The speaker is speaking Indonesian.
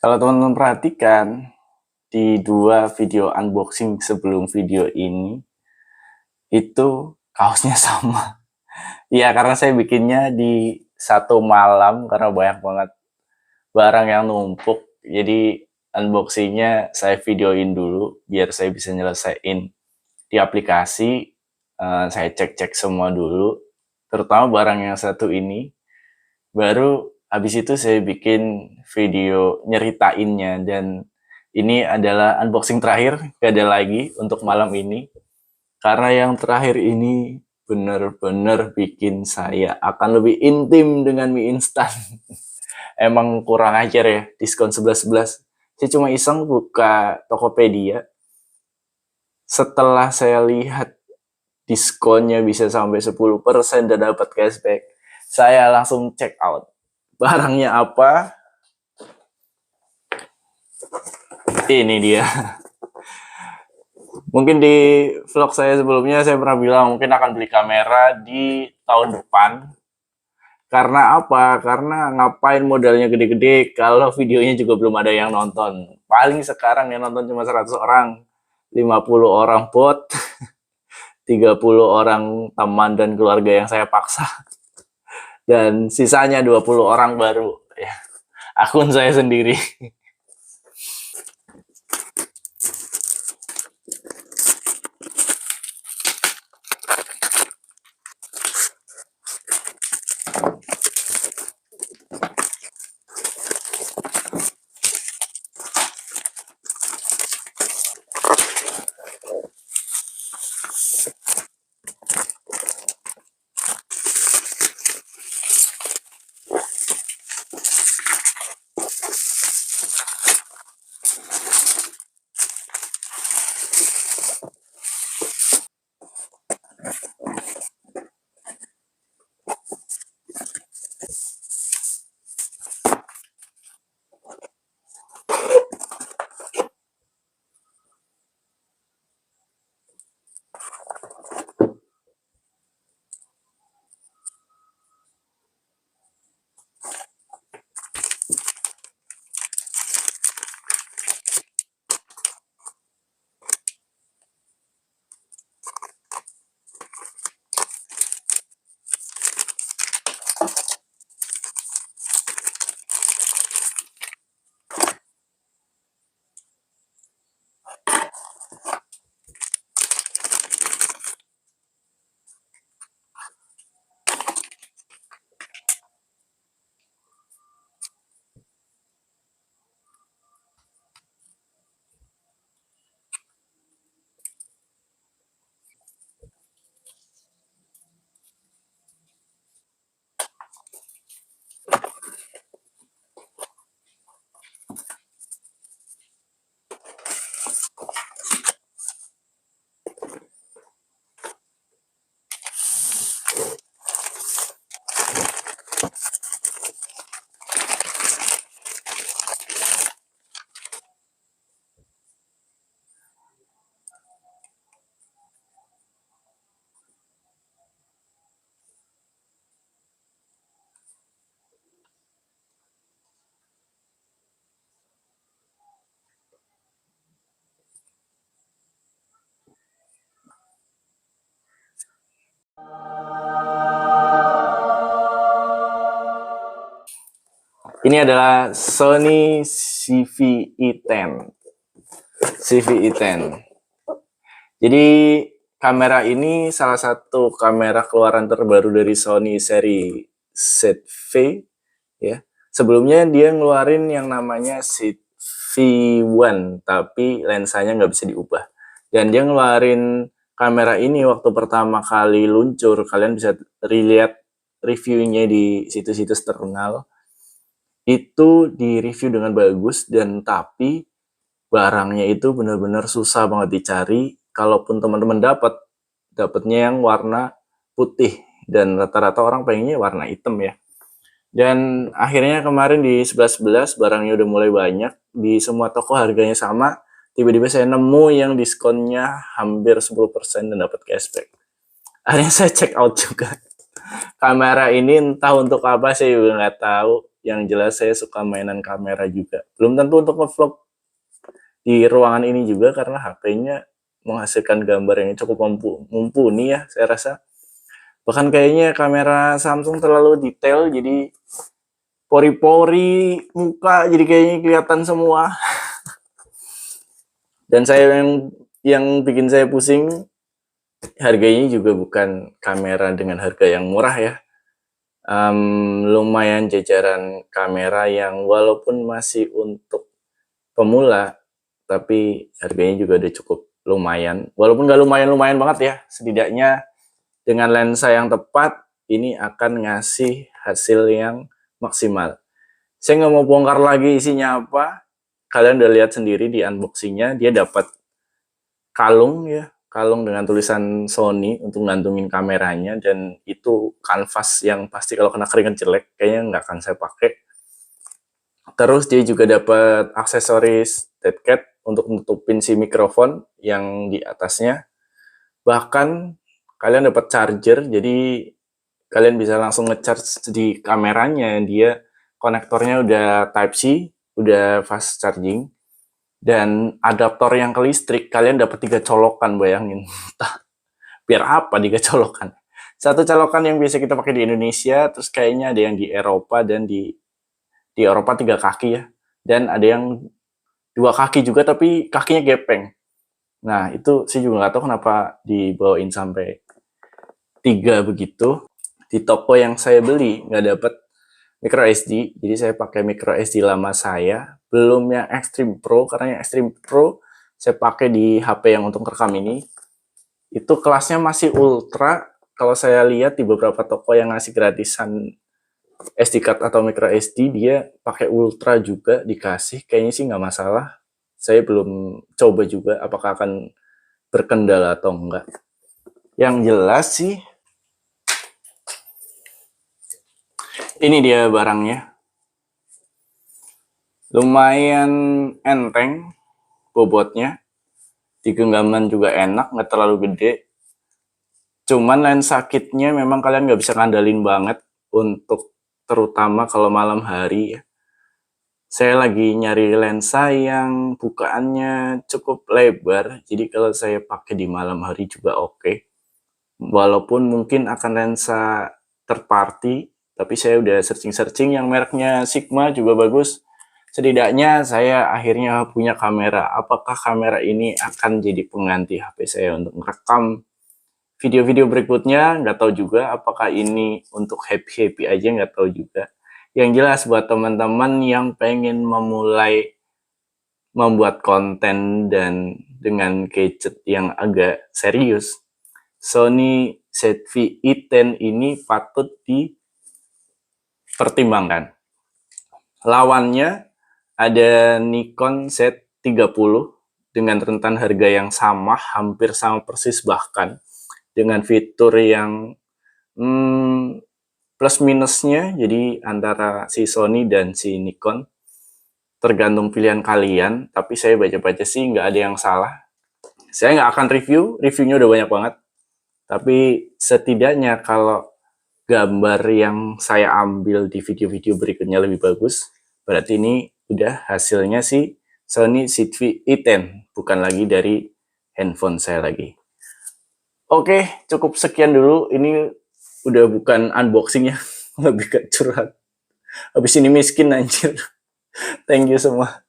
Kalau teman-teman perhatikan, di dua video unboxing sebelum video ini, itu kaosnya sama. Iya, karena saya bikinnya di satu malam karena banyak banget barang yang numpuk. Jadi unboxingnya saya videoin dulu biar saya bisa nyelesain di aplikasi. Saya cek-cek semua dulu, terutama barang yang satu ini. Baru habis itu saya bikin video nyeritainnya, dan ini adalah unboxing terakhir, gak ada lagi untuk malam ini. Karena yang terakhir ini bener-bener bikin saya akan lebih intim dengan mie instan. Emang kurang ajar ya, diskon 11-11. Saya cuma iseng buka Tokopedia. Setelah saya lihat diskonnya bisa sampai 10% dan dapat cashback, saya langsung check out. Barangnya apa? Ini dia. Mungkin di vlog saya sebelumnya saya pernah bilang mungkin akan beli kamera di tahun depan. Karena apa? Karena ngapain modalnya gede-gede kalau videonya juga belum ada yang nonton. Paling sekarang yang nonton cuma 100 orang, 50 orang bot, 30 orang teman dan keluarga yang saya paksa, dan sisanya 20 orang baru. Ya, akun saya sendiri. Ini adalah Sony CVE10. CVE10. Jadi kamera ini salah satu kamera keluaran terbaru dari Sony seri ZV ya. Sebelumnya dia ngeluarin yang namanya ZV-1, tapi lensanya nggak bisa diubah. Dan dia ngeluarin kamera ini waktu pertama kali luncur. Kalian bisa lihat reviewnya di situs-situs terkenal. Itu di review dengan bagus, dan tapi barangnya itu benar-benar susah banget dicari. Kalaupun teman-teman dapatnya yang warna putih, dan rata-rata orang pengennya warna hitam ya. Dan akhirnya kemarin di 11.11 barangnya udah mulai banyak, di semua toko harganya sama. Tiba-tiba saya nemu yang diskonnya hampir 10% dan dapat cashback. Akhirnya saya check out juga. Kamera ini entah untuk apa saya juga nggak tahu. Yang jelas saya suka mainan kamera juga. Belum tentu untuk nge-vlog di ruangan ini juga karena HP-nya menghasilkan gambar yang cukup mumpuni ya, saya rasa. Bahkan kayaknya kamera Samsung terlalu detail, jadi pori-pori muka jadi kayaknya kelihatan semua. Dan saya yang bikin saya pusing, harganya juga bukan kamera dengan harga yang murah ya. Lumayan jajaran kamera yang walaupun masih untuk pemula, tapi harganya juga udah cukup lumayan. Walaupun nggak lumayan-lumayan banget ya, setidaknya dengan lensa yang tepat, ini akan ngasih hasil yang maksimal. Saya nggak mau bongkar lagi isinya apa, kalian udah lihat sendiri di unboxingnya, dia dapat kalung ya, kalung dengan tulisan Sony untuk ngantungin kameranya, dan itu kanvas yang pasti kalau kena keringat jelek, kayaknya nggak akan saya pakai. Terus dia juga dapat aksesoris dead cat untuk nutupin si mikrofon yang di atasnya. Bahkan kalian dapat charger, jadi kalian bisa langsung ngecharge di kameranya. Dia konektornya udah Type-C, udah fast charging. Dan adaptor yang ke listrik, kalian dapat 3 colokan, bayangin. Biar apa 3 colokan? Satu colokan yang biasa kita pakai di Indonesia, terus kayaknya ada yang di Eropa, dan di Eropa 3 kaki ya. Dan ada yang 2 kaki juga, tapi kakinya gepeng. Nah, itu saya juga nggak tahu kenapa dibawain sampai 3 begitu. Di toko yang saya beli, nggak dapat micro SD, jadi saya pakai micro SD lama saya, belum yang Extreme Pro, karena yang Extreme Pro saya pakai di HP yang untuk rekam ini, itu kelasnya masih ultra. Kalau saya lihat di beberapa toko yang ngasih gratisan SD card atau micro SD, dia pakai ultra juga dikasih, kayaknya sih nggak masalah. Saya belum coba juga apakah akan berkendala atau enggak. Yang jelas sih, ini dia barangnya. Lumayan enteng bobotnya. Di genggaman juga enak, nggak terlalu gede. Cuman lensa kitnya memang kalian nggak bisa ngandalin banget untuk terutama kalau malam hari ya. Saya lagi nyari lensa yang bukaannya cukup lebar, jadi kalau saya pakai di malam hari juga oke. Walaupun mungkin akan lensa third party, tapi saya udah searching-searching yang mereknya Sigma juga bagus. Setidaknya saya akhirnya punya kamera. Apakah kamera ini akan jadi pengganti HP saya untuk merekam video-video berikutnya? Nggak tahu juga. Apakah ini untuk happy-happy aja? Nggak tahu juga. Yang jelas buat teman-teman yang pengen memulai membuat konten dan dengan gadget yang agak serius, Sony ZV-E10 ini patut dipertimbangkan. Lawannya ada Nikon Z30 dengan rentan harga yang sama, hampir sama persis bahkan, dengan fitur yang plus minusnya, jadi antara si Sony dan si Nikon tergantung pilihan kalian, tapi saya baca-baca sih nggak ada yang salah. Saya nggak akan reviewnya udah banyak banget, tapi setidaknya kalau gambar yang saya ambil di video-video berikutnya lebih bagus, berarti ini udah hasilnya si Sony ZV-E10, bukan lagi dari handphone saya lagi. Oke, cukup sekian dulu. Ini udah bukan unboxing ya, lebih ke curhat. Habis ini miskin anjir. Thank you semua.